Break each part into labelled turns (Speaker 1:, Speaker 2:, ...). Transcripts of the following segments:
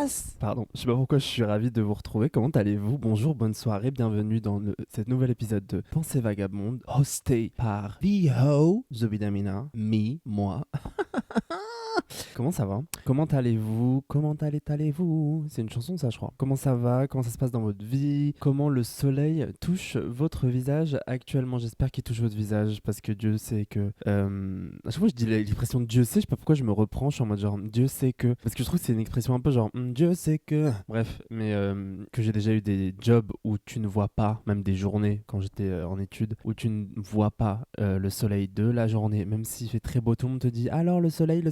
Speaker 1: Yes! Pardon, je sais pas pourquoi je suis ravi de vous retrouver. Comment allez-vous? Bonjour, bonne soirée, bienvenue dans cet nouvel épisode de Pensée Vagabonde, hosté par The Ho, Zobidamina, moi. Comment ça va? Comment allez-vous? Comment allez-vous? C'est une chanson ça je crois. Comment ça va? Comment ça se passe dans votre vie? Comment le soleil touche votre visage actuellement? J'espère qu'il touche votre visage parce que Dieu sait que... à chaque fois je dis l'expression Dieu sait, je sais pas pourquoi je me reprends, je suis en mode genre Dieu sait que... Parce que je trouve que c'est une expression un peu genre Dieu sait que... Bref, mais que j'ai déjà eu des jobs où tu ne vois pas, même des journées quand j'étais en études, où tu ne vois pas le soleil de la journée, même s'il fait très beau, tout le monde te dit alors le soleil,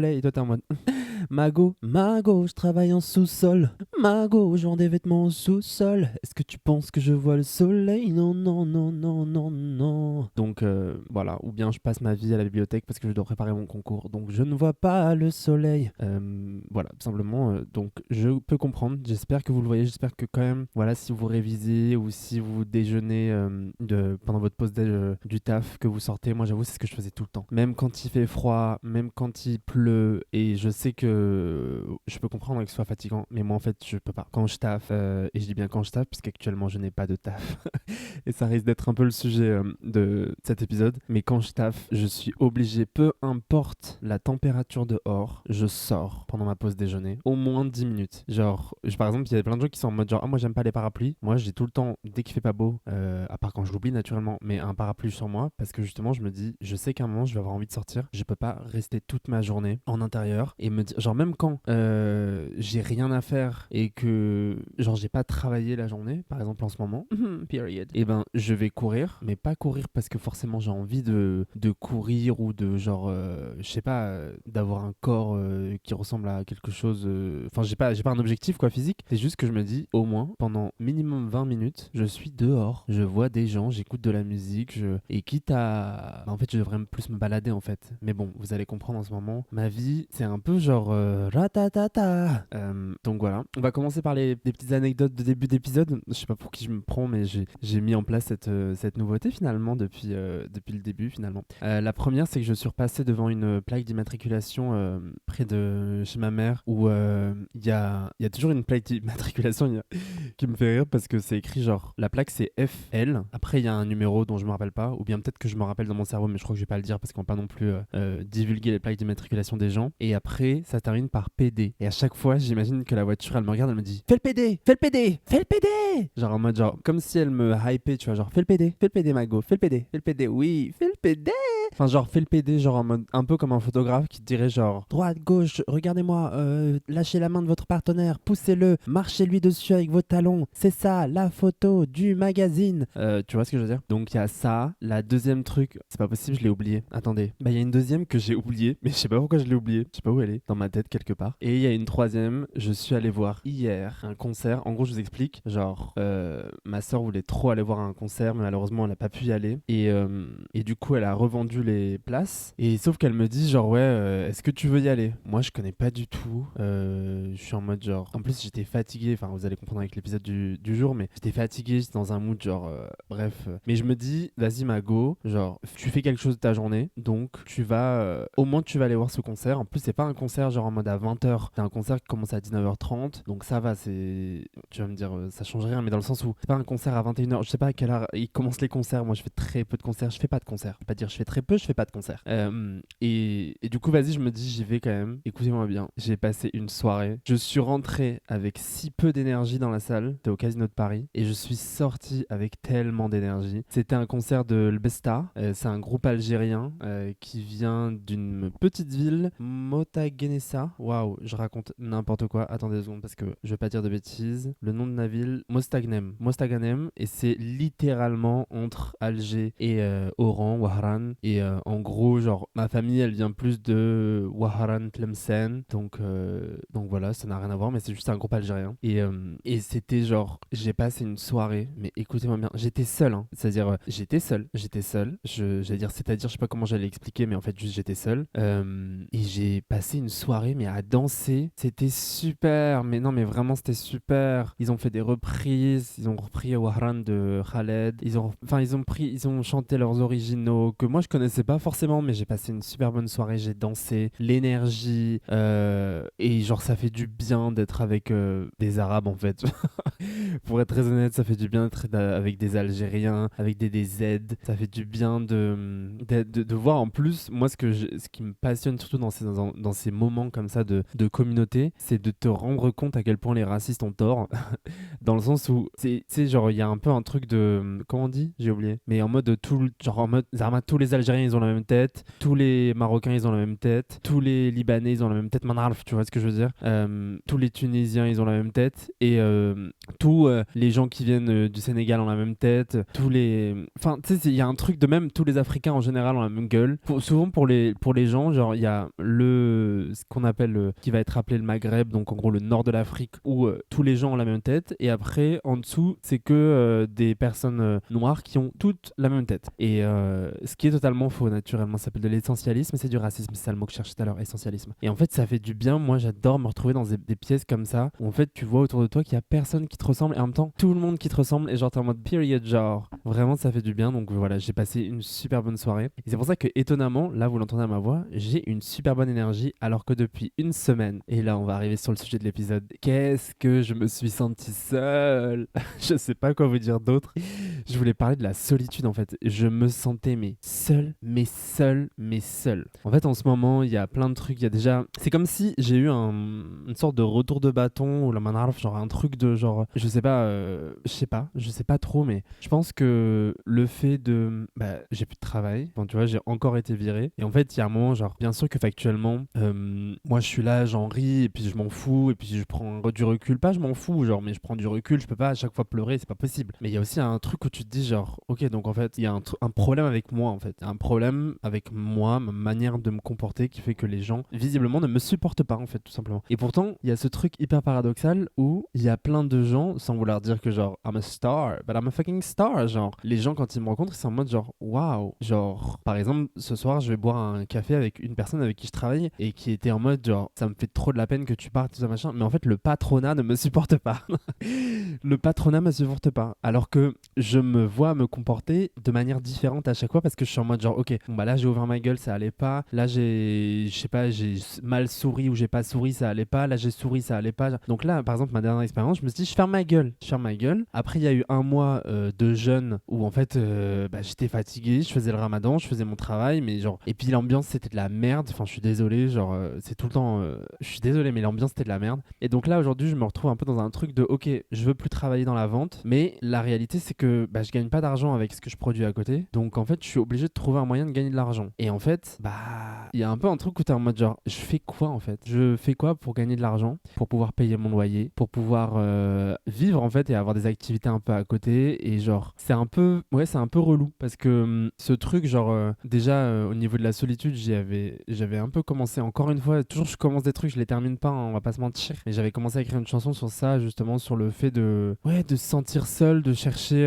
Speaker 1: et toi t'es en mode Mago, je travaille en sous-sol. Mago, je vends des vêtements en sous-sol. Est-ce que tu penses que je vois le soleil? Non, non, non, non, non, non. Donc voilà, ou bien je passe ma vie à la bibliothèque parce que je dois préparer mon concours. Donc je ne vois pas le soleil. Voilà, tout simplement. Donc je peux comprendre. J'espère que vous le voyez. J'espère que quand même, voilà, si vous révisez ou si vous déjeunez pendant votre pause déj du taf, que vous sortez. Moi, j'avoue, c'est ce que je faisais tout le temps. Même quand il fait froid, même quand il pleut. Et je sais que je peux comprendre que ce soit fatigant, mais moi en fait je peux pas. Quand je taffe, et je dis bien quand je taffe, puisqu'actuellement je n'ai pas de taf, et ça risque d'être un peu le sujet de cet épisode, mais quand je taffe, je suis obligé, peu importe la température dehors, je sors pendant ma pause déjeuner, au moins 10 minutes. Genre, par exemple, il y a plein de gens qui sont en mode genre, ah moi j'aime pas les parapluies, moi j'ai tout le temps, dès qu'il fait pas beau, à part quand je l'oublie naturellement, mais un parapluie sur moi, parce que justement je me dis, je sais qu'à un moment je vais avoir envie de sortir, je peux pas rester toute ma journée en intérieur et me dire, genre même quand j'ai rien à faire et que genre j'ai pas travaillé la journée, par exemple en ce moment, period, et ben je vais courir, mais pas courir parce que forcément j'ai envie de courir ou de genre, je sais pas, d'avoir un corps qui ressemble à quelque chose, enfin j'ai pas un objectif quoi physique, c'est juste que je me dis au moins pendant minimum 20 minutes, je suis dehors, je vois des gens, j'écoute de la musique, et quitte à... Bah, en fait je devrais plus me balader en fait, mais bon, vous allez comprendre en ce moment, ma vie c'est un peu genre ratatata. Donc voilà, on va commencer par des petites anecdotes de début d'épisode. Je sais pas pour qui je me prends, mais j'ai mis en place cette nouveauté finalement depuis le début finalement. La première, c'est que je suis repassé devant une plaque d'immatriculation près de chez ma mère où il y a toujours une plaque d'immatriculation qui me fait rire parce que c'est écrit genre la plaque c'est FL. Après il y a un numéro dont je me rappelle pas, ou bien peut-être que je me rappelle dans mon cerveau, mais je crois que je vais pas le dire parce qu'on va pas non plus divulguer les plaques d'immatriculation des gens. Et après ça termine par PD. Et à chaque fois j'imagine que la voiture elle me regarde, elle me dit fais le PD, fais le PD, fais le PD. Genre en mode genre comme si elle me hypait, tu vois, genre fais le PD Mago, fais le PD, oui, fais le PD. Enfin, genre, fais le PD, genre en mode un peu comme un photographe qui te dirait genre droite, gauche, regardez-moi, lâchez la main de votre partenaire, poussez-le, marchez-lui dessus avec vos talons. C'est ça, la photo du magazine. Tu vois ce que je veux dire? Donc, il y a ça. La deuxième truc, c'est pas possible, je l'ai oublié. Attendez. Bah, il y a une deuxième que j'ai oubliée, mais je sais pas pourquoi je l'ai oubliée. Je sais pas où elle est, dans ma tête quelque part. Et il y a une troisième, je suis allé voir hier un concert. En gros, je vous explique. Genre, ma soeur voulait trop aller voir un concert, mais malheureusement, elle a pas pu y aller. Et du coup, elle a revendu les places. Et sauf qu'elle me dit genre ouais, est-ce que tu veux y aller? Moi, je connais pas du tout. Je suis en mode genre. En plus, j'étais fatigué. Enfin, vous allez comprendre avec l'épisode du jour, mais j'étais fatigué. J'étais dans un mood genre bref. Mais je me dis, vas-y Mago, genre tu fais quelque chose de ta journée, donc tu vas au moins tu vas aller voir ce concert. En plus, c'est pas un concert genre en mode à 20h. C'est un concert qui commence à 19h30. Donc ça va, c'est tu vas me dire ça change rien, mais dans le sens où c'est pas un concert à 21h. Je sais pas à quelle heure ils commencent les concerts. Moi, je fais très peu de concerts. Je fais pas de concerts. Je vais pas dire je fais très peu, je fais pas de concerts. Et du coup, vas-y, je me dis j'y vais quand même. Écoutez-moi bien. J'ai passé une soirée. Je suis rentré avec si peu d'énergie dans la salle. C'était au Casino de Paris. Et je suis sorti avec tellement d'énergie. C'était un concert de L'Besta. C'est un groupe algérien qui vient d'une petite ville, Motagenessa. Waouh, je raconte n'importe quoi. Attendez 2 secondes parce que je vais pas dire de bêtises. Le nom de la ville, Mostaganem. Mostaganem. Et c'est littéralement entre Alger et Oran, Wahran. Et en gros, genre, ma famille, elle vient plus de Wahran, Tlemcen. Donc voilà, ça n'a rien à voir, mais c'est juste un groupe algérien. Et c'était genre, j'ai passé une soirée, mais écoutez-moi bien, j'étais seul, hein. C'est-à-dire, j'étais seul. J'allais dire, c'est-à-dire, je sais pas comment j'allais expliquer, mais en fait, juste j'étais seul. Et j'ai passé une soirée, mais à danser. C'était super. Mais non mais vraiment c'était super. Ils ont fait des reprises, ils ont repris Wahran de Khaled, ils ont chanté leurs originaux que moi je connaissais pas forcément, mais j'ai passé une super bonne soirée, j'ai dansé, l'énergie et genre ça fait du bien d'être avec des Arabes en fait. Pour être très honnête, ça fait du bien d'être avec des Algériens, avec des Z. Ça fait du bien de voir en plus, moi ce qui me passionne surtout dans ces moments comme ça de communauté, c'est de te rendre compte à quel point les racistes ont tort. Dans le sens où, tu sais, genre, il y a un peu un truc de. Comment on dit? J'ai oublié. Mais en mode, genre, en mode, Zarma, tous les Algériens, ils ont la même tête. Tous les Marocains, ils ont la même tête. Tous les Libanais, ils ont la même tête. Manarf, tu vois ce que je veux dire? Tous les Tunisiens, ils ont la même tête. Et tous les gens qui viennent du Sénégal ont la même tête. Tous les. Enfin, tu sais, il y a un truc de même. Tous les Africains, en général, ont la même gueule. Souvent, pour les gens, genre, il y a ce qu'on appelle. Qui va être appelé le Maghreb, donc en gros le nord de l'Afrique, où tous les gens ont la même tête. Et après, en dessous, c'est que des personnes noires qui ont toutes la même tête. Et ce qui est totalement faux, naturellement, ça s'appelle de l'essentialisme, et c'est du racisme. C'est ça le mot que je cherchais tout à l'heure, essentialisme. Et en fait, ça fait du bien. Moi, j'adore me retrouver dans des pièces comme ça, où en fait, tu vois autour de toi qu'il y a personne qui te ressemble, et en même temps, tout le monde qui te ressemble, et genre, t'es en mode period, genre. Vraiment, ça fait du bien. Donc voilà, j'ai passé une super bonne soirée. Et c'est pour ça que, étonnamment, là, vous l'entendez à ma voix, j'ai une super bonne énergie, alors que depuis une semaine, et là, on va arriver sur le sujet de l'épisode, qu'est-ce que je me suis senti seul. Je sais pas quoi vous dire d'autre. Je voulais parler de la solitude en fait. Je me sentais seul. En fait, en ce moment, il y a plein de trucs. Il y a déjà. C'est comme si j'ai eu une sorte de retour de bâton ou la manarf, genre un truc de genre. Je sais pas trop, mais je pense que le fait de. Bah, j'ai plus de travail. Bon, tu vois, j'ai encore été viré. Et en fait, il y a un moment, genre, bien sûr que factuellement, moi je suis là, j'en ris, et puis je m'en fous, et puis je prends du recul. Pas, je m'en fous, genre, mais je prends du recul, je peux pas à chaque fois pleurer, c'est pas possible. Mais il y a aussi un truc où tu te dis, genre, ok, donc en fait, il y a un problème avec moi, en fait. Il y a un problème avec moi, ma manière de me comporter qui fait que les gens, visiblement, ne me supportent pas, en fait, tout simplement. Et pourtant, il y a ce truc hyper paradoxal où il y a plein de gens, sans vouloir dire que, genre, I'm a star, but I'm a fucking star, genre. Les gens, quand ils me rencontrent, ils sont en mode, genre, waouh. Genre, par exemple, ce soir, je vais boire un café avec une personne avec qui je travaille et qui était en mode, genre, ça me fait trop de la peine que tu partes, tout ça, machin. Mais en fait, le patronat ne me supporte pas. Le patronat me supporte pas. Alors que je me vois me comporter de manière différente à chaque fois parce que je suis en mode genre, ok, bon bah là j'ai ouvert ma gueule, ça allait pas. Là je sais pas, j'ai mal souri ou j'ai pas souri, ça allait pas. Là j'ai souri, ça allait pas. Donc là, par exemple, ma dernière expérience, je me suis dit, je ferme ma gueule. Je ferme ma gueule. Après, il y a eu un mois de jeûne où en fait, j'étais fatigué, je faisais le ramadan, je faisais mon travail, mais genre, et puis l'ambiance c'était de la merde. Enfin, je suis désolé, genre, c'est tout le temps, je suis désolé, mais l'ambiance c'était de la merde. Et donc là, aujourd'hui, je me retrouve un peu dans un truc de, ok, je veux plus travailler dans la vente, mais la réalité c'est que je gagne pas d'argent avec ce que je produis à côté, donc en fait je suis obligé de trouver un moyen de gagner de l'argent. Et en fait il y a un peu un truc où t'es en mode genre, je fais quoi en fait, je fais quoi pour gagner de l'argent, pour pouvoir payer mon loyer, pour pouvoir vivre en fait et avoir des activités un peu à côté. Et genre c'est un peu relou parce que ce truc genre déjà au niveau de la solitude, j'avais un peu commencé, encore une fois, toujours je commence des trucs, je les termine pas, hein, on va pas se mentir, mais j'avais commencé à écrire une chanson sur ça, justement sur le fait de se sentir seul, de chercher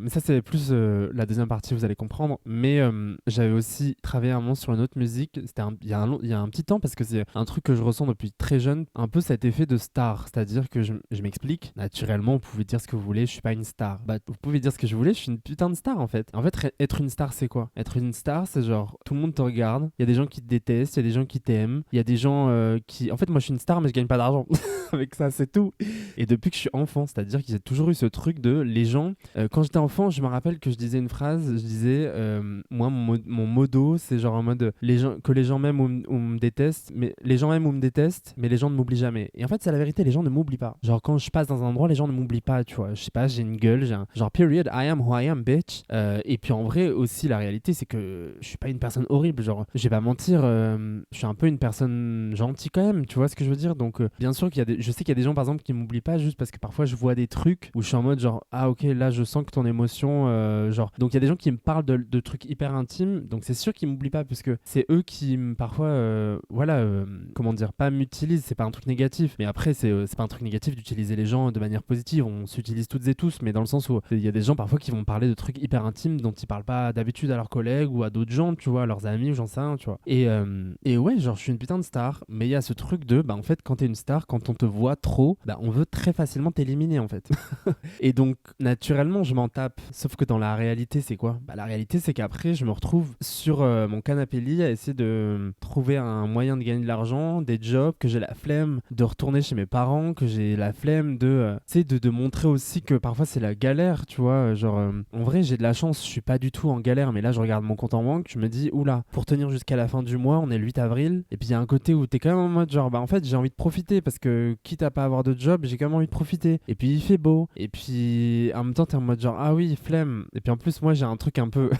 Speaker 1: mais ça c'est plus la deuxième partie, vous allez comprendre. Mais j'avais aussi travaillé un moment sur une autre musique, c'était il y a un petit temps, parce que c'est un truc que je ressens depuis très jeune, un peu cet effet de star, c'est-à-dire que je m'explique, naturellement vous pouvez dire ce que vous voulez, je suis pas une star, vous pouvez dire ce que je voulais, je suis une putain de star en fait. Être une star c'est quoi? Être une star c'est genre tout le monde te regarde, il y a des gens qui te détestent, il y a des gens qui t'aiment, il y a des gens qui, en fait moi je suis une star mais je gagne pas d'argent avec ça, c'est tout. Et depuis que je suis enfant, c'est-à-dire qu'il y a toujours eu ce truc de les gens, quand j'étais enfant, je me rappelle que je disais une phrase, je disais moi mon modo c'est genre en mode les gens m'aiment ou me détestent, mais les gens aiment ou me détestent, mais les gens ne m'oublient jamais. Et en fait c'est la vérité, les gens ne m'oublient pas. Genre quand je passe dans un endroit, les gens ne m'oublient pas, tu vois. Je sais pas, j'ai une gueule, genre period, I am who I am, bitch. Et puis en vrai aussi la réalité c'est que je suis pas une personne horrible, genre je vais pas mentir, je suis un peu une personne gentille quand même, tu vois ce que je veux dire. Donc bien sûr je sais qu'il y a des gens par exemple qui m'oublient pas juste parce que parfois je vois des trucs où je suis en mode genre ah ok là je sens que ton émotion genre donc il y a des gens qui me parlent de trucs hyper intimes donc c'est sûr qu'ils m'oublient pas parce que c'est eux qui parfois comment dire pas m'utilisent, c'est pas un truc négatif mais après c'est pas un truc négatif d'utiliser les gens de manière positive, on s'utilise toutes et tous mais dans le sens où il y a des gens parfois qui vont parler de trucs hyper intimes dont ils parlent pas d'habitude à leurs collègues ou à d'autres gens, tu vois, à leurs amis ou j'en sais rien, tu vois. Et ouais, genre je suis une putain de star, mais il y a ce truc de bah en fait quand t'es une star, quand on te voit trop, bah on veut très facilement t'éliminer en fait. Et donc naturellement je m'en tape, sauf que dans la réalité c'est quoi? Bah la réalité c'est qu'après je me retrouve sur mon canapé lit à essayer de trouver un moyen de gagner de l'argent, des jobs, que j'ai la flemme de retourner chez mes parents, que j'ai la flemme de tu sais de montrer aussi que parfois c'est la galère, tu vois, genre en vrai j'ai de la chance, je suis pas du tout en galère, mais là je regarde mon compte en banque, je me dis oula, pour tenir jusqu'à la fin du mois, on est le 8 avril, et puis il y a un côté où t'es quand même en mode genre bah en fait j'ai envie de profiter parce que quitte à pas avoir de job, j'ai quand même envie de profiter. Et puis il fait beau, et puis en même temps t'es en mode genre ah oui flemme, et puis en plus moi j'ai un truc un peu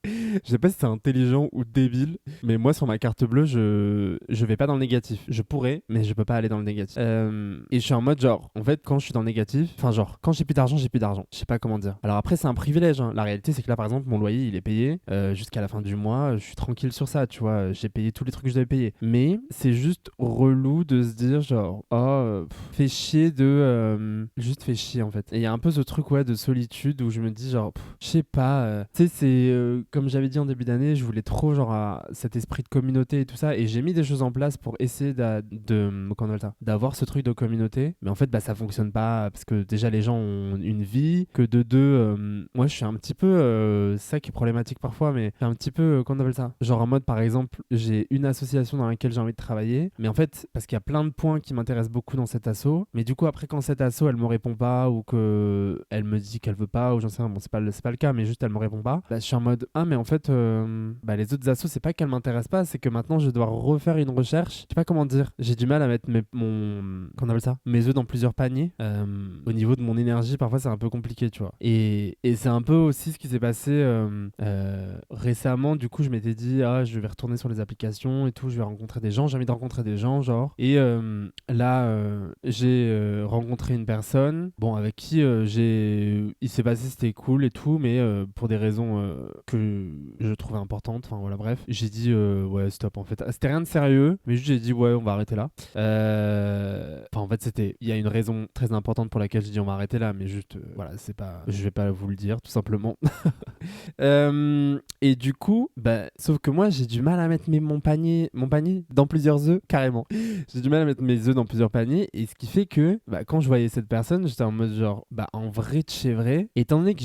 Speaker 1: je sais pas si c'est intelligent ou débile, mais moi sur ma carte bleue je vais pas dans le négatif, je pourrais mais je peux pas aller dans le négatif. Et je suis en mode genre en fait quand je suis dans le négatif, enfin genre quand j'ai plus d'argent, je sais pas comment dire. Alors après c'est un privilège hein. La réalité c'est que là par exemple mon loyer il est payé jusqu'à la fin du mois, je suis tranquille sur ça, tu vois, j'ai payé tous les trucs que je devais payer, mais c'est juste relou de se dire genre oh fait chier de juste fait chier en fait. Et il y a un peu ce truc ouais de solitude où je me dis genre je sais pas tu sais c'est comme j'avais dit en début d'année, je voulais trop genre cet esprit de communauté et tout ça, et j'ai mis des choses en place pour essayer d'avoir ce truc de communauté, mais en fait bah ça fonctionne pas parce que déjà les gens ont une vie, que de deux moi je suis un petit peu ça qui est problématique parfois, mais c'est un petit peu comment on appelle ça, genre en mode par exemple j'ai une association dans laquelle j'ai envie de travailler, mais en fait parce qu'il y a plein de points qui m'intéressent beaucoup dans cet asso, mais du coup après quand cette asso elle me répond pas ou que elle me dit qu'elle veut pas ou j'en sais rien, bon c'est pas le cas, mais juste elle me répond pas, bah je suis en mode ah mais en fait bah les autres assos c'est pas qu'elles m'intéressent pas, c'est que maintenant je dois refaire une recherche, je sais pas comment dire, j'ai du mal à mettre comment on appelle ça, mes œufs dans plusieurs paniers, au niveau de mon énergie parfois c'est un peu compliqué, tu vois, et c'est un peu aussi ce qui s'est passé récemment. Du coup je m'étais dit ah je vais retourner sur les applications et tout, je vais rencontrer des gens, j'ai envie de rencontrer des gens genre, et là j'ai rencontré une personne bon avec qui il s'est passé, c'était cool et tout, mais pour des raisons que je trouvais importantes, enfin voilà bref, j'ai dit ouais stop en fait, c'était rien de sérieux mais juste j'ai dit ouais on va arrêter là, enfin en fait il y a une raison très importante pour laquelle j'ai dit on va arrêter là, mais juste voilà c'est pas, je vais pas vous le dire tout simplement. Et du coup bah sauf que moi j'ai du mal à mettre mon panier dans plusieurs œufs carrément. J'ai du mal à mettre mes œufs dans plusieurs paniers, et ce qui fait que bah quand je voyais cette personne j'étais en mode genre bah en vrai de chez vrai, étant donné que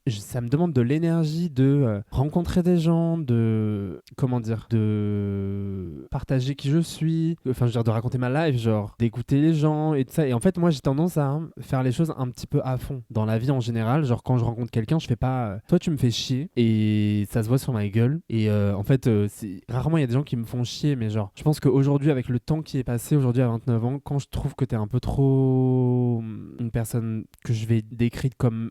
Speaker 1: ça me demande de l'énergie de rencontrer des gens, de comment dire, de partager qui je suis, enfin je veux dire de raconter ma life, genre d'écouter les gens et tout ça, et en fait moi j'ai tendance à faire les choses un petit peu à fond dans la vie en général, genre quand je rencontre quelqu'un je fais pas toi tu me fais chier, et ça se voit sur ma gueule, et en fait c'est rarement il y a des gens qui me font chier, mais genre je pense qu'aujourd'hui avec le temps qui est passé, aujourd'hui à 29 ans, quand je trouve que t'es un peu trop une personne que je vais décrire comme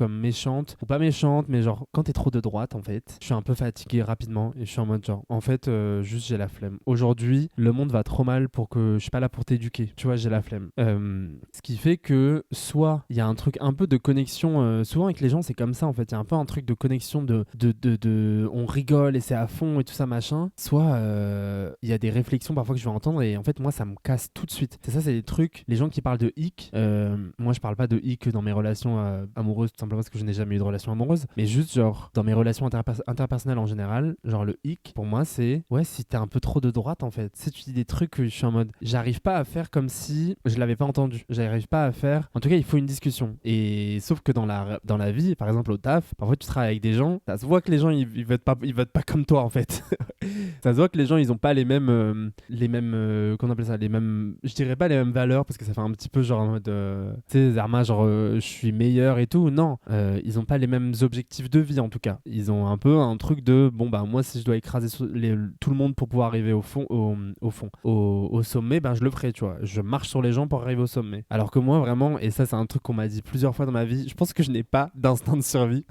Speaker 1: méchante, ou pas méchante, mais genre quand t'es trop de droite en fait, je suis un peu fatigué rapidement et je suis en mode genre en fait juste j'ai la flemme. Aujourd'hui le monde va trop mal pour que je suis pas là pour t'éduquer, tu vois, j'ai la flemme. Ce qui fait que soit il y a un truc un peu de connexion, souvent avec les gens c'est comme ça en fait, il y a un peu un truc de connexion de on rigole et c'est à fond et tout ça machin, soit il y a des réflexions parfois que je vais entendre et en fait moi ça me casse tout de suite. C'est ça, c'est des trucs, les gens qui parlent de hic, moi je parle pas de hic dans mes relations amoureuses tout simplement parce que je n'ai jamais eu de relation amoureuse, mais juste genre dans mes relations interpersonnelles en général, genre le hic pour moi c'est ouais si t'es un peu trop de droite en fait, si tu dis des trucs que je suis en mode j'arrive pas à faire comme si je l'avais pas entendu, j'arrive pas à faire, en tout cas il faut une discussion, et sauf que dans la vie par exemple au taf, parfois tu travailles avec des gens, ça se voit que les gens ils votent pas comme toi en fait. Ça se voit que les gens ils ont pas les mêmes qu'on appelle ça, les mêmes, je dirais pas les mêmes valeurs parce que ça fait un petit peu genre en mode tu sais Zerma genre je suis meilleur et tout, non, ils ont pas les mêmes objectifs de vie en tout cas, ils ont un peu un truc de bon bah moi si je dois écraser tout le monde pour pouvoir arriver au sommet, ben je le ferai, tu vois, je marche sur les gens pour arriver au sommet, alors que moi vraiment, et ça c'est un truc qu'on m'a dit plusieurs fois dans ma vie, je pense que je n'ai pas d'instinct de survie.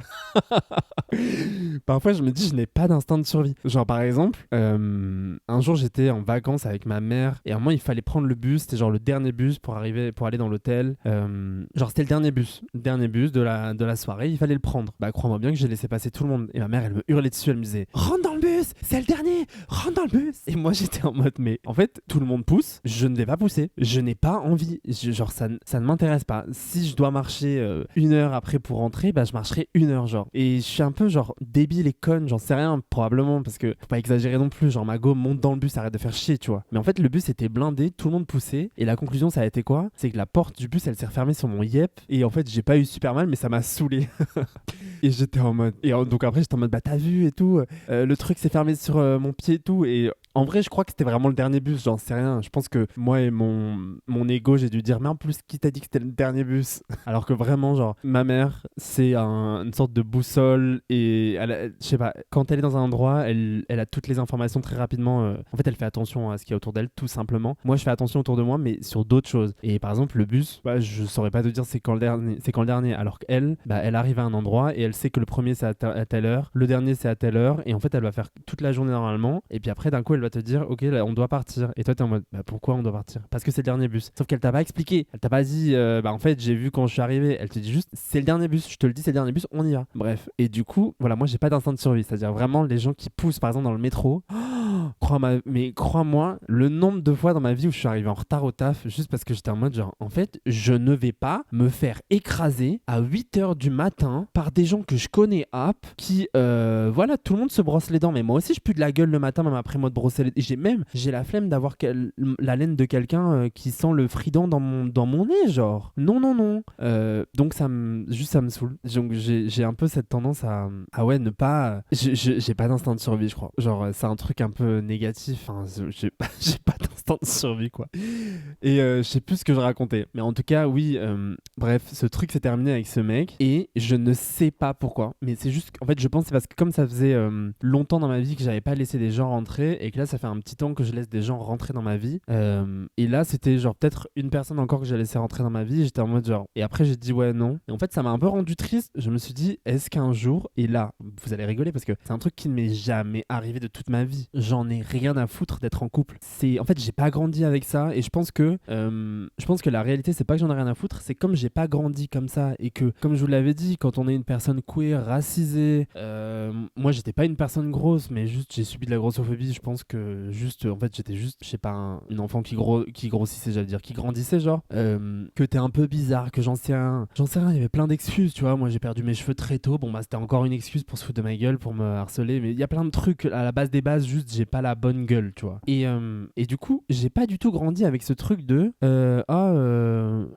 Speaker 1: Parfois, je me dis, je n'ai pas d'instinct de survie. Genre, par exemple, un jour, j'étais en vacances avec ma mère et à un moment, il fallait prendre le bus. C'était genre le dernier bus pour aller dans l'hôtel. Genre, c'était le dernier bus de la soirée. Il fallait le prendre. Bah, crois-moi bien que j'ai laissé passer tout le monde. Et ma mère, elle me hurlait dessus. Elle me disait, rentre dans le bus, c'est le dernier, rentre dans le bus. Et moi, j'étais en mode, mais en fait, tout le monde pousse. Je ne vais pas pousser. Je n'ai pas envie. Genre, ça ne m'intéresse pas. Si je dois marcher 1 heure après pour rentrer, bah, je marcherai 1 heure, genre. Et je suis un peu, genre, débile et conne, j'en sais rien, probablement, parce que faut pas exagérer non plus. Genre, ma go monte dans le bus, arrête de faire chier, tu vois. Mais en fait, le bus était blindé, tout le monde poussait. Et la conclusion, ça a été quoi? C'est que la porte du bus, elle s'est refermée sur mon yep. Et en fait, j'ai pas eu super mal, mais ça m'a saoulé. Et j'étais en mode. Donc après, j'étais en mode, bah, t'as vu et tout. Le truc s'est fermé sur mon pied et tout. Et en vrai, je crois que c'était vraiment le dernier bus, j'en sais rien. Je pense que moi et mon ego, j'ai dû dire, mais en plus, qui t'a dit que c'était le dernier bus? Alors que vraiment, genre, ma mère, c'est une sorte de boussole et je sais pas, quand elle est dans un endroit, elle a toutes les informations très rapidement. En fait, elle fait attention à ce qu'il y a autour d'elle, tout simplement. Moi, je fais attention autour de moi, mais sur d'autres choses. Et par exemple, le bus, bah, je saurais pas te dire c'est quand le dernier. Alors qu'elle, bah, elle arrive à un endroit et elle sait que le premier c'est à telle heure, le dernier c'est à telle heure, et en fait, elle va faire toute la journée normalement. Et puis après, d'un coup, elle va te dire, ok, là, on doit partir. Et toi, t'es en mode, bah, pourquoi on doit partir? Parce que c'est le dernier bus. Sauf qu'elle t'a pas expliqué. Elle t'a pas dit, bah, en fait, j'ai vu quand je suis arrivé. Elle te dit juste, c'est le dernier bus. Je te le dis, c'est le dernier bus, on y va. Bref. Et du coup, voilà, moi, j'ai pas d'instinct de survie. C'est-à-dire vraiment les gens qui poussent, par exemple, dans le métro. Mais crois-moi, le nombre de fois dans ma vie où je suis arrivé en retard au taf, juste parce que j'étais en mode, genre, en fait, je ne vais pas me faire écraser à 8h du matin par des gens que je connais qui, voilà, tout le monde se brosse les dents. Mais moi aussi, je pue de la gueule le matin, même après moi de brosser les dents. J'ai la flemme d'avoir la laine de quelqu'un qui sent le frident dans mon nez, genre. Non, non, non. Donc, ça me saoule. Donc, j'ai un peu cette tendance à ouais, ne pas. J'ai pas d'instinct de survie, je crois. Genre, c'est un truc un peu négatif. Enfin, j'ai pas d'instinct de survie, quoi. Et je sais plus ce que je racontais. Mais en tout cas, oui, bref, ce truc s'est terminé avec ce mec. Et je ne sais pas pourquoi. Mais c'est juste, en fait, je pense que c'est parce que comme ça faisait longtemps dans ma vie que j'avais pas laissé des gens rentrer. Et que là, ça fait un petit temps que je laisse des gens rentrer dans ma vie. Et là, c'était genre peut-être une personne encore que j'ai laissé rentrer dans ma vie. Et j'étais en mode genre. Et après, j'ai dit ouais, non. Et en fait, ça m'a un peu rendu triste. Je me suis dit, est-ce qu'un jour, et là, vous allez rigoler parce que c'est un truc qui ne m'est jamais arrivé de toute ma vie. J'en ai rien à foutre d'être en couple. En fait, j'ai pas grandi avec ça. Et je pense que la réalité, c'est pas que j'en ai rien à foutre. C'est comme j'ai pas grandi comme ça. Et que, comme je vous l'avais dit, quand on est une personne queer, racisée, moi, j'étais pas une personne grosse, mais juste, j'ai subi de la grossophobie. Je pense que juste, en fait, j'étais juste, je sais pas, une enfant qui grossissait, j'allais dire, qui grandissait, genre, que t'es un peu bizarre, que j'en sais rien, il y avait plein d'excuses, tu vois. Moi, j'ai perdu mes cheveux très tôt. Bon, bah, c'était encore une excuse pour se foutre de ma gueule, pour me harceler, mais il y a plein de trucs à la base des bases, juste, j'ai pas la bonne gueule, tu vois. Et du coup, j'ai pas du tout grandi avec ce truc de,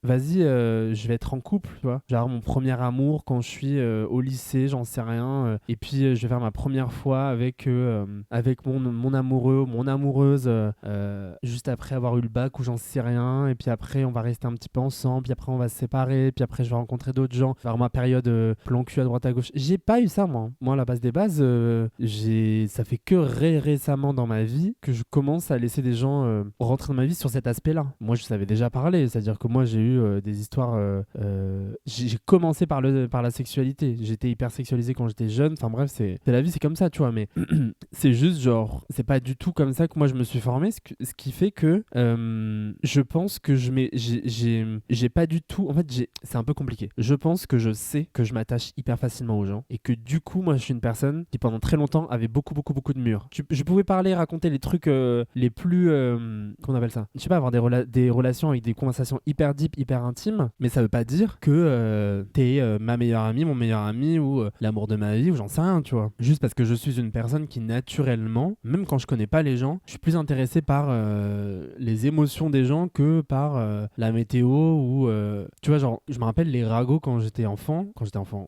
Speaker 1: vas-y, je vais être en couple, tu vois. Genre, mon premier amour quand je suis au lycée, j'en sais rien, et puis je vais faire ma première fois avec mon amoureux ou mon amoureuse juste après avoir eu le bac ou j'en sais rien, et puis après on va rester un petit peu ensemble, puis après on va se séparer, puis après je vais rencontrer d'autres gens, faire ma période plan cul à droite à gauche. J'ai pas eu ça, moi à la base des bases, ça fait que récemment dans ma vie que je commence à laisser des gens rentrer dans ma vie sur cet aspect là. Moi je savais déjà parler, c'est à dire que moi j'ai eu des histoires, j'ai commencé par la sexualité, j'étais hyper sexualisé quand j'étais jeune, enfin bref, c'est la vie, c'est comme ça, tu vois, mais c'est juste genre, c'est pas du tout comme ça que moi je me suis formé, ce qui fait que je pense que j'ai pas du tout, en fait c'est un peu compliqué. Je pense que je sais que je m'attache hyper facilement aux gens et que du coup moi je suis une personne qui pendant très longtemps avait beaucoup de murs. Je pouvais parler, raconter les trucs les plus qu'on appelle ça, je sais pas, avoir des relations avec des conversations hyper deep, hyper intimes, mais ça veut pas dire que t'es ma meilleure amie, mon meilleur ami ou l'amour de ma vie ou j'en sais rien, tu vois. Juste parce que je suis une personne qui naturellement, même quand je connais pas les gens, je suis plus intéressé par les émotions des gens que par la météo ou tu vois, genre je me rappelle les ragots quand j'étais enfant,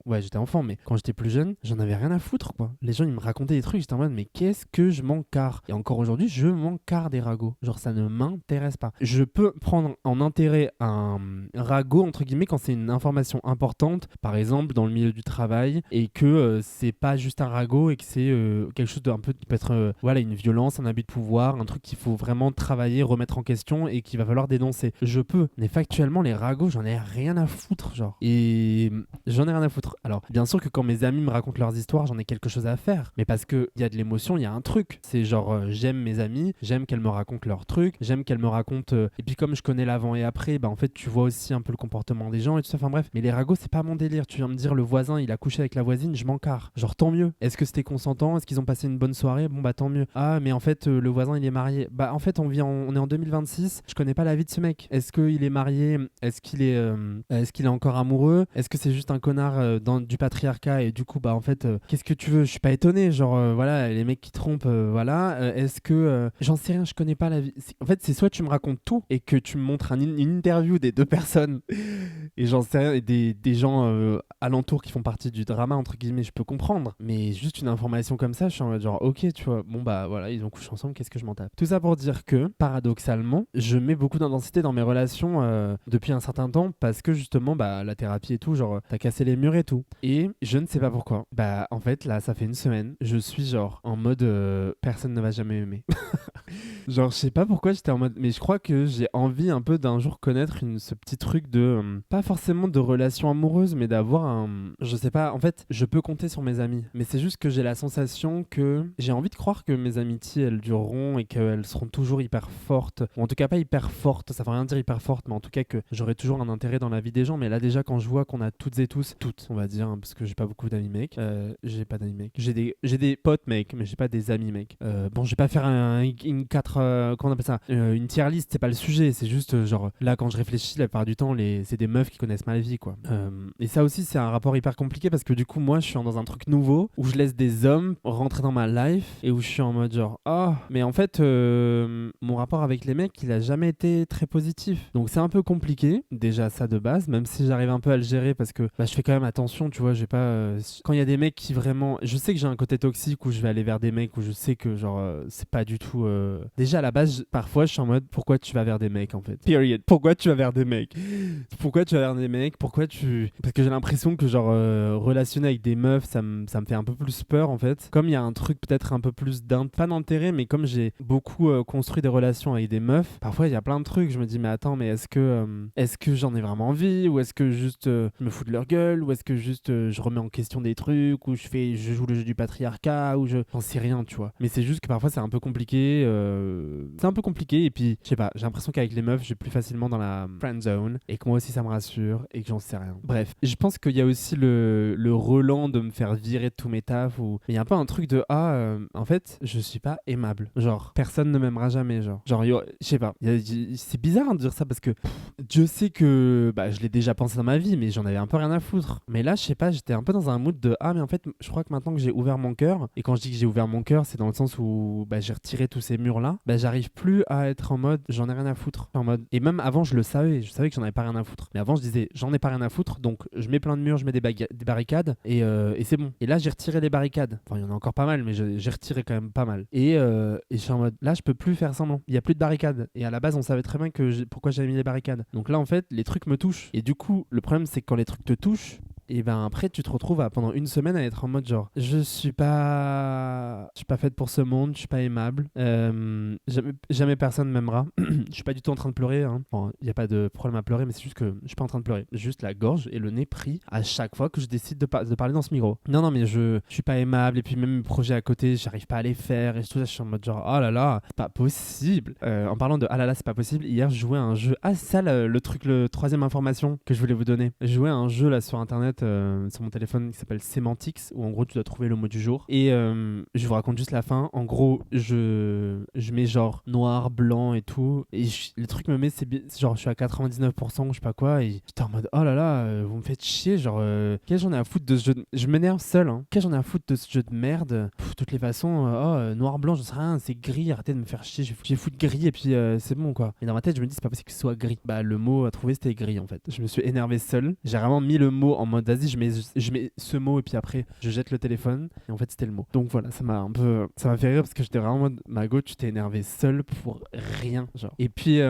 Speaker 1: ouais j'étais enfant, mais quand j'étais plus jeune, j'en avais rien à foutre, quoi. Les gens ils me racontaient des trucs, j'étais en mode mais qu'est-ce que je m'en carre. Et encore aujourd'hui je m'en carre des ragots, genre ça ne m'intéresse pas. Je peux prendre en intérêt un ragot entre guillemets quand c'est une information importante, par exemple dans le milieu du travail, et que c'est pas juste un ragot et que c'est quelque chose d'un peu qui peut être voilà, une violence, un abus de pouvoir, un truc qu'il faut vraiment travailler, remettre en question et qu'il va falloir dénoncer. Je peux, mais factuellement les ragots, j'en ai rien à foutre, genre. Et j'en ai rien à foutre. Alors, bien sûr que quand mes amis me racontent leurs histoires, j'en ai quelque chose à faire, mais parce que il y a de l'émotion, il y a un truc. C'est genre j'aime mes amis, j'aime qu'elles me racontent leurs trucs, j'aime qu'elles me racontent et puis comme je connais l'avant et après, bah en fait, tu vois aussi un peu le comportement des gens et tout ça. Enfin bref, mais les ragots, c'est pas mon délire. Tu viens me dire le voisin, il a couché avec la voisine, je m'en carre. Genre tant mieux. Est-ce que c'était consentant? Est-ce qu'ils ont passé une bonne soirée? Bon bah tant mieux. Ah mais en fait le voisin il est marié. Bah en fait on est en 2026. Je connais pas la vie de ce mec. Est-ce qu'il est marié? Est-ce qu'il est encore amoureux? Est-ce que c'est juste un connard du patriarcat et du coup bah en fait qu'est-ce que tu veux? Je suis pas étonné. Genre voilà les mecs qui trompent voilà. Est-ce que j'en sais rien. Je connais pas la vie. En fait c'est soit tu me racontes tout et que tu me montres une interview des deux personnes et j'en sais rien et des gens alentours qui font partie du drama entre guillemets. Je peux comprendre. Mais juste une information comme ça, je suis en mode genre ok tu vois. Bon bah voilà ils ont couché ensemble. Qu'est-ce que je m'en tape? Tout ça pour dire que paradoxalement je mets beaucoup d'intensité dans mes relations depuis un certain temps parce que justement bah la thérapie et tout genre t'as cassé les murs et tout et je ne sais pas pourquoi bah en fait là ça fait une semaine je suis genre en mode personne ne va jamais aimer. Genre je sais pas pourquoi j'étais en mode mais je crois que j'ai envie un peu d'un jour connaître ce petit truc de pas forcément de relation amoureuse mais d'avoir un je sais pas en fait je peux compter sur mes amis mais c'est juste que j'ai la sensation que j'ai envie de croire que mes amitiés elles dureront et qu'elles seront toujours hyper fortes ou en tout cas pas hyper fortes ça veut rien dire hyper fortes mais en tout cas que j'aurai toujours un intérêt dans la vie des gens mais là déjà quand je vois qu'on a toutes et tous toutes on va dire hein, parce que j'ai pas beaucoup d'amis mecs j'ai pas d'amis mecs j'ai des potes mecs mais j'ai pas des amis mecs bon je vais pas faire une 4 comment on appelle ça une tier list c'est pas le sujet c'est juste genre là quand je réfléchis la plupart du temps c'est des meufs qui connaissent ma vie quoi et ça aussi c'est un rapport hyper compliqué parce que du coup moi je suis dans un truc nouveau où je laisse des hommes rentrer dans ma life et où je suis en mode genre mais en fait mon rapport avec les mecs il a jamais été très positif donc c'est un peu compliqué déjà ça de base même si j'arrive un peu à le gérer parce que bah, je fais quand même attention tu vois j'ai pas quand il y a des mecs qui vraiment je sais que j'ai un côté toxique où je vais aller vers des mecs où je sais que genre c'est pas du tout déjà à la base parfois je suis en mode pourquoi tu vas vers des mecs en fait period pourquoi tu vas vers des mecs parce que j'ai l'impression que genre relationner avec des meufs ça me fait un peu plus peur en fait comme il y a un truc peut-être un peu plus pas d'intérêt mais comme j'ai beaucoup construit des relations avec des meufs parfois il y a plein de trucs je me dis mais attends mais est-ce que j'en ai vraiment envie ou est-ce que juste je me fous de leur gueule ou est-ce que juste je remets en question des trucs ou je joue le jeu du patriarcat ou j'en sais rien tu vois mais c'est juste que parfois c'est un peu compliqué et puis je sais pas j'ai l'impression qu'avec les meufs je suis plus facilement dans la friend zone et que moi aussi ça me rassure et que j'en sais rien bref je pense qu'il y a aussi le relan de me faire virer de tous mes tafs ou il y a un peu un truc de en fait je suis pas aimable genre personne ne m'aimera jamais genre je sais pas c'est bizarre de dire ça parce que Dieu sait que bah, je l'ai déjà pensé dans ma vie mais j'en avais un peu rien à foutre mais là je sais pas j'étais un peu dans un mood de mais en fait je crois que maintenant que j'ai ouvert mon cœur et quand je dis que j'ai ouvert mon cœur c'est dans le sens où bah, j'ai retiré tous ces murs là bah, j'arrive plus à être en mode j'en ai rien à foutre en mode et même avant je savais que j'en avais pas rien à foutre mais avant je disais j'en ai pas rien à foutre donc je mets plein de murs je mets des barricades et c'est bon et là j'ai retiré les barricades enfin il y en a encore pas mal mais j'ai retiré quand même pas mal et je suis en mode là je peux plus faire semblant il y a plus de barricades et à la base on savait très bien pourquoi j'avais mis les barricades donc là en fait les trucs me touchent et du coup le problème c'est que quand les trucs te touchent et ben après tu te retrouves pendant une semaine à être en mode genre je suis pas faite pour ce monde je suis pas aimable jamais personne m'aimera je suis pas du tout en train de pleurer hein. Bon y a pas de problème à pleurer mais c'est juste que je suis pas en train de pleurer juste la gorge et le nez pris à chaque fois que je décide de parler dans ce micro non mais je suis pas aimable et puis même mes projets à côté j'arrive pas à les faire et tout ça je suis en mode genre oh là là c'est pas possible en parlant de ah là là c'est pas possible hier je jouais à un jeu c'est ça le truc le troisième information que je voulais vous donner je jouais à un jeu là sur internet sur mon téléphone qui s'appelle Semantics où en gros tu dois trouver le mot du jour et je vous raconte juste la fin en gros je mets genre noir blanc et tout et le truc me met c'est genre je suis à 99% ou je sais pas quoi et j'étais en mode oh là là vous me faites chier genre qu'est-ce que j'en ai à foutre de ce jeu je m'énerve seul hein. Qu'est-ce que j'en ai à foutre de ce jeu de merde de toutes les façons noir blanc je sais rien c'est gris arrêtez de me faire chier j'ai foutu gris et puis c'est bon quoi et dans ma tête je me dis c'est pas possible que ce soit gris bah le mot à trouver c'était gris en fait je me suis énervé seul j'ai vraiment mis le mot en mode mode vas-y, je mets ce mot et puis après je jette le téléphone et en fait c'était le mot. Donc voilà, ça m'a fait rire parce que j'étais vraiment en mode Mago, tu t'es énervé seul pour rien, genre. Et puis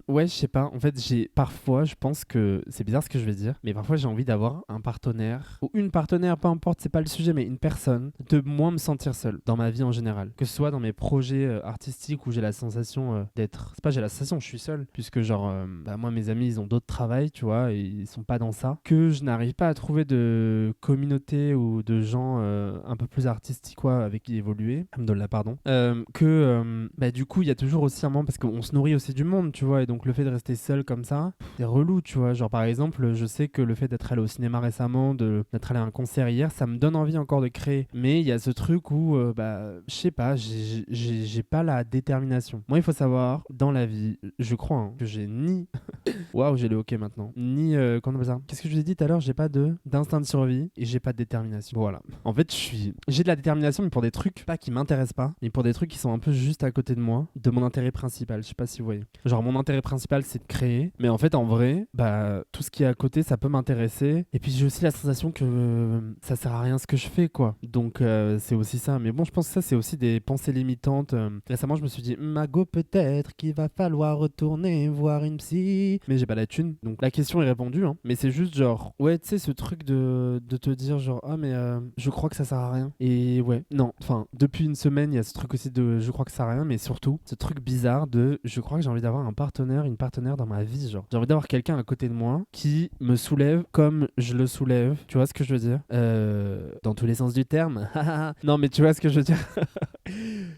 Speaker 1: ouais, je sais pas, en fait parfois je pense que c'est bizarre ce que je vais dire, mais parfois j'ai envie d'avoir un partenaire ou une partenaire, peu importe, c'est pas le sujet, mais une personne, de moins me sentir seul dans ma vie en général, que ce soit dans mes projets artistiques où j'ai la sensation d'être, c'est pas j'ai la sensation, je suis seul, puisque genre moi mes amis ils ont d'autres travails, tu vois, et ils sont pas dans ça, que je n'arrive pas à trouver de communauté ou de gens un peu plus artistiques quoi, avec qui évoluer, Alhamdoulilah, pardon, du coup il y a toujours aussi un moment, parce qu'on se nourrit aussi du monde, tu vois, et donc le fait de rester seul comme ça, c'est relou, tu vois, genre par exemple je sais que le fait d'être allé au cinéma récemment, d'être allé à un concert hier, ça me donne envie encore de créer, mais il y a ce truc où je sais pas, j'ai pas la détermination. Moi il faut savoir, dans la vie, je crois que j'ai ni waouh, j'ai le hockey maintenant. Ni, comment on appelle ça? Qu'est-ce que je vous ai dit tout à l'heure? J'ai pas d'instinct de survie et j'ai pas de détermination. Voilà. En fait, j'ai de la détermination, mais pour des trucs pas qui m'intéressent pas, mais pour des trucs qui sont un peu juste à côté de moi, de mon intérêt principal. Je sais pas si vous voyez. Genre, mon intérêt principal, c'est de créer, mais en fait, en vrai, tout ce qui est à côté, ça peut m'intéresser. Et puis, j'ai aussi la sensation que ça sert à rien ce que je fais, quoi. Donc, c'est aussi ça. Mais bon, je pense que ça, c'est aussi des pensées limitantes. Récemment, je me suis dit, Mago, peut-être qu'il va falloir retourner voir une psy. Mais j'ai pas la thune. Donc la question est répondue, hein. Mais c'est juste genre, ouais, tu sais, ce truc de te dire genre, ah mais je crois que ça sert à rien. Et ouais, non, enfin, depuis une semaine, il y a ce truc aussi de je crois que ça sert à rien, mais surtout, ce truc bizarre de je crois que j'ai envie d'avoir un partenaire, une partenaire dans ma vie, genre. J'ai envie d'avoir quelqu'un à côté de moi qui me soulève comme je le soulève. Tu vois ce que je veux dire? Dans tous les sens du terme. Non, mais tu vois ce que je veux dire?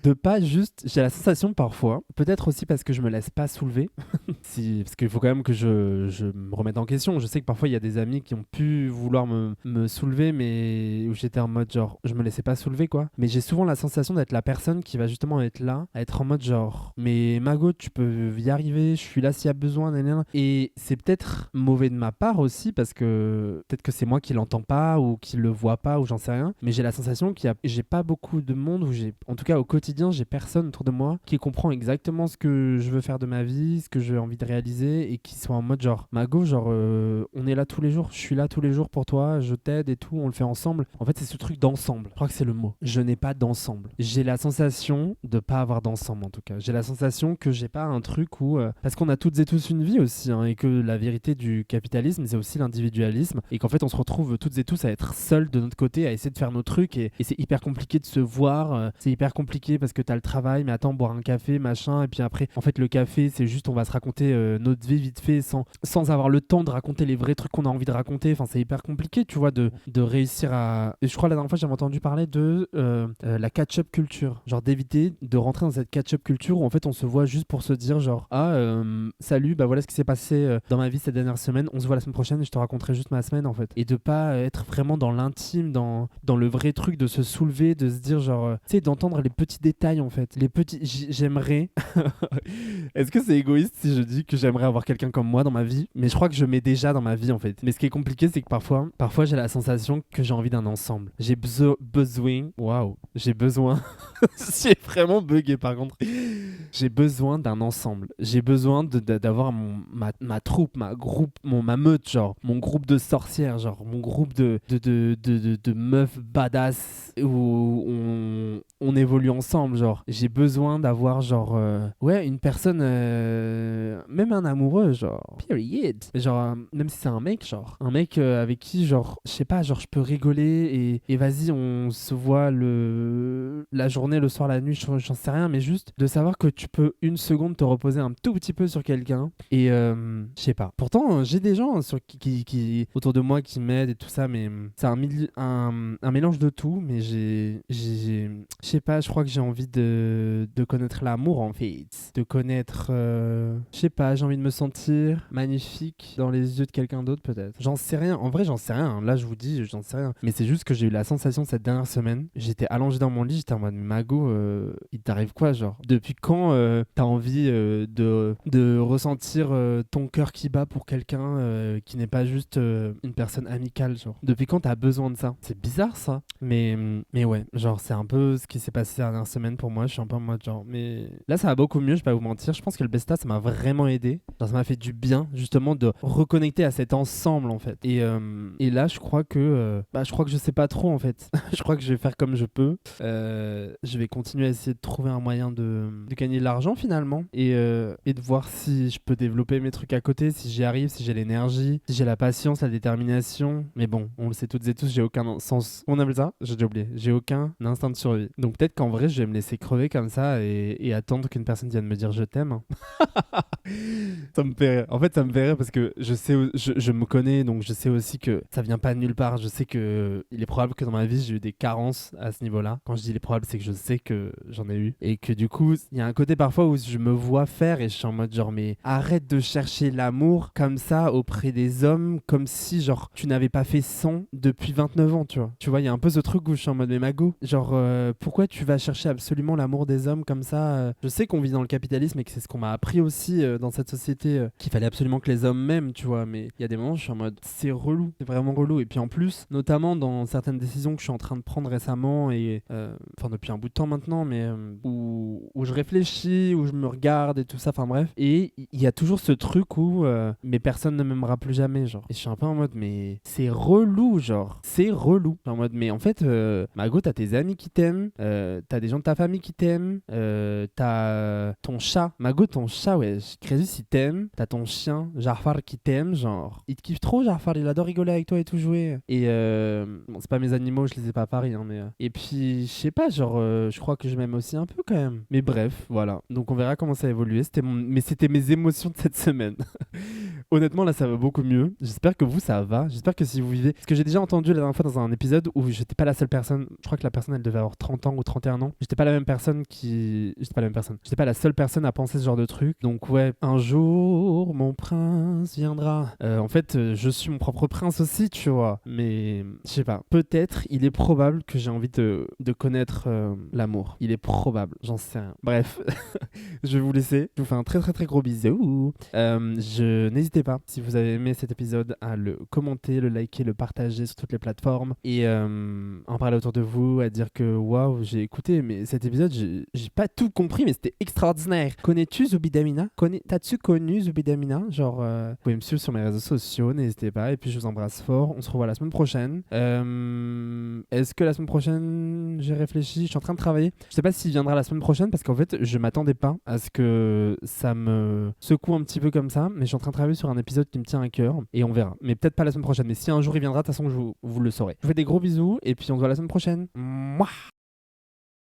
Speaker 1: De pas juste, j'ai la sensation parfois, peut-être aussi parce que je me laisse pas soulever, parce qu'il faut quand même que je me remette en question. Je sais que parfois il y a des amis qui ont pu vouloir me soulever, mais où j'étais en mode genre, je me laissais pas soulever quoi. Mais j'ai souvent la sensation d'être la personne qui va justement être là, à être en mode genre, mais Mago, tu peux y arriver, je suis là s'il y a besoin, nanana. Et c'est peut-être mauvais de ma part aussi, parce que peut-être que c'est moi qui l'entends pas, ou qui le vois pas, ou j'en sais rien. Mais j'ai la sensation j'ai pas beaucoup de monde, où en tout cas au quotidien, j'ai personne autour de moi qui comprend exactement ce que je veux faire de ma vie, ce que j'ai envie de réaliser, et qui soit en mode genre Mago, genre on est là tous les jours, je suis là tous les jours pour toi, je t'aide et tout, on le fait ensemble. En fait, c'est ce truc d'ensemble. Je crois que c'est le mot. Je n'ai pas d'ensemble. J'ai la sensation de pas avoir d'ensemble en tout cas. J'ai la sensation que j'ai pas un truc où parce qu'on a toutes et tous une vie aussi, hein, et que la vérité du capitalisme, c'est aussi l'individualisme, et qu'en fait on se retrouve toutes et tous à être seuls de notre côté, à essayer de faire nos trucs, et c'est hyper compliqué de se voir, c'est hyper compliqué parce que t'as le travail, mais attends, boire un café, machin, et puis après, en fait, le café, c'est juste, on va se raconter notre vie vite fait, sans avoir le temps de raconter les vrais trucs qu'on a envie de raconter. Enfin, c'est hyper compliqué, tu vois, de réussir à... Et je crois, la dernière fois, j'avais entendu parler de la catch-up culture. Genre, d'éviter de rentrer dans cette catch-up culture où, en fait, on se voit juste pour se dire, genre, salut, bah voilà ce qui s'est passé dans ma vie cette dernière semaine, on se voit la semaine prochaine et je te raconterai juste ma semaine, en fait. Et de pas être vraiment dans l'intime, dans le vrai truc, de se soulever, de se dire, genre, tu sais, d'entendre les petits détails, en fait. Les petits... J'aimerais... Est-ce que c'est égoïste si je dis que j'aimerais avoir quelqu'un comme moi dans ma vie? Mais je crois que je mets déjà dans ma vie, en fait. Mais ce qui est compliqué, c'est que parfois j'ai la sensation que j'ai envie d'un ensemble. J'ai besoin... Waouh, j'ai besoin... J'ai vraiment bugué, par contre. J'ai besoin d'un ensemble. J'ai besoin d'avoir ma troupe, ma meute, genre. Mon groupe de sorcières, genre. Mon groupe de meufs badass où on évolue ensemble, genre. J'ai besoin d'avoir, genre... une personne... même un amoureux, genre. Period. Genre, même si c'est un mec, genre. Un mec avec qui, genre... Je sais pas, genre, je peux rigoler et vas-y, on se voit la journée, le soir, la nuit, j'en sais rien, mais juste de savoir que tu peux une seconde te reposer un tout petit peu sur quelqu'un. Et je sais pas. Pourtant, j'ai des gens qui autour de moi qui m'aident et tout ça, mais c'est un mélange de tout. Mais je sais pas, je crois que j'ai envie de connaître l'amour, en fait. De connaître, je sais pas, j'ai envie de me sentir magnifique dans les yeux de quelqu'un d'autre, peut-être. J'en sais rien. En vrai, j'en sais rien. Là, je vous dis, j'en sais rien. Mais c'est juste que j'ai eu la sensation cette dernière semaine. J'étais allongé dans mon lit, j'étais en mode Mago, il t'arrive quoi, genre? Depuis quand t'as envie de ressentir ton cœur qui bat pour quelqu'un qui n'est pas juste une personne amicale, genre? Depuis quand t'as besoin de ça? C'est bizarre, ça. Mais ouais, genre, c'est un peu ce qui s'est passé passé ces dernières semaines pour moi. Je suis un peu en mode genre, mais là ça va beaucoup mieux, je vais pas vous mentir. Je pense que le Besta ça m'a vraiment aidé. Genre, ça m'a fait du bien justement de reconnecter à cet ensemble en fait. Et là je crois que je sais pas trop en fait. Je crois que je vais faire comme je peux. Je vais continuer à essayer de trouver un moyen de gagner de l'argent finalement et de voir si je peux développer mes trucs à côté, si j'y arrive, si j'ai l'énergie, si j'ai la patience, la détermination. Mais bon, on le sait toutes et tous, j'ai aucun sens. On appelle ça? J'ai déjà oublié. J'ai aucun instinct de survie. Donc peut-être qu'en vrai, je vais me laisser crever comme ça et attendre qu'une personne vienne me dire je t'aime. Ça me fait rire. En fait, ça me fait rire parce que je me connais, donc je sais aussi que ça vient pas de nulle part. Je sais que il est probable que dans ma vie, j'ai eu des carences à ce niveau-là. Quand je dis il est probable, c'est que je sais que j'en ai eu. Et que du coup, il y a un côté parfois où je me vois faire et je suis en mode genre, mais arrête de chercher l'amour comme ça auprès des hommes, comme si genre tu n'avais pas fait 100 depuis 29 ans, tu vois. Tu vois, il y a un peu ce truc où je suis en mode, mais Mago, genre, pourquoi tu vas chercher absolument l'amour des hommes comme ça Je sais qu'on vit dans le capitalisme et que c'est ce qu'on m'a appris aussi dans cette société, qu'il fallait absolument que les hommes m'aiment, tu vois, mais il y a des moments où je suis en mode, c'est relou, c'est vraiment relou. Et puis en plus, notamment dans certaines décisions que je suis en train de prendre récemment et, enfin depuis un bout de temps maintenant, mais où je réfléchis, où je me regarde et tout ça, enfin bref. Et il y a toujours ce truc où mais personne ne m'aimera plus jamais, genre. Et je suis un peu en mode, mais c'est relou, genre. C'est relou. En mode, mais en fait, Margot, t'as tes amis qui t'aiment, t'as des gens de ta famille qui t'aiment, t'as ton chat. Margot, ton chat, ouais, Crésus, il t'aime. T'as ton chien, Jafar, qui t'aime, genre. Il te kiffe trop, Jafar, il adore rigoler avec toi et tout jouer. Et bon, c'est pas mes animaux, je les ai pas à Paris, hein, mais. Et puis, je sais pas, genre, je crois que je m'aime aussi un peu quand même. Mais bref, voilà. Donc, on verra comment ça a évolué. Mais c'était mes émotions de cette semaine. Honnêtement, là, ça va beaucoup mieux. J'espère que vous, ça va. J'espère que si vous vivez... Parce que j'ai déjà entendu la dernière fois dans un épisode où j'étais pas la seule personne. Je crois que la personne, elle devait avoir 30 ans ou 31 ans. J'étais pas la même personne qui... J'étais pas la même personne. J'étais pas la seule personne à penser ce genre de truc. Donc ouais, un jour, mon prince viendra. En fait, je suis mon propre prince aussi, tu vois. Mais, je sais pas. Peut-être, il est probable que j'ai envie de connaître l'amour. Il est probable, j'en sais rien. Bref, je vais vous laisser. Je vous fais un très très très gros bisou. N'hésitez pas, si vous avez aimé cet épisode, à le commenter, le liker, le partager sur toutes les plateformes et en parler autour de vous, à dire que waouh, j'ai écouté, mais cet épisode, j'ai pas tout compris, mais c'était extraordinaire. Connais-tu Zubidamina? T'as-tu connu Zubidamina? Genre, vous pouvez me suivre sur mes réseaux sociaux, n'hésitez pas. Et puis je vous embrasse fort. On se revoit la semaine prochaine. Est-ce que la semaine prochaine, j'ai réfléchi, je suis en train de travailler. Je sais pas s'il viendra la semaine prochaine parce qu'en fait, je m'attendais pas à ce que ça me secoue un petit peu comme ça, mais je suis en train de travailler sur un épisode qui me tient à cœur et on verra. Mais peut-être pas la semaine prochaine, mais si un jour il viendra, de toute façon, vous le saurez. Je vous fais des gros bisous et puis on se voit la semaine prochaine. Mouah.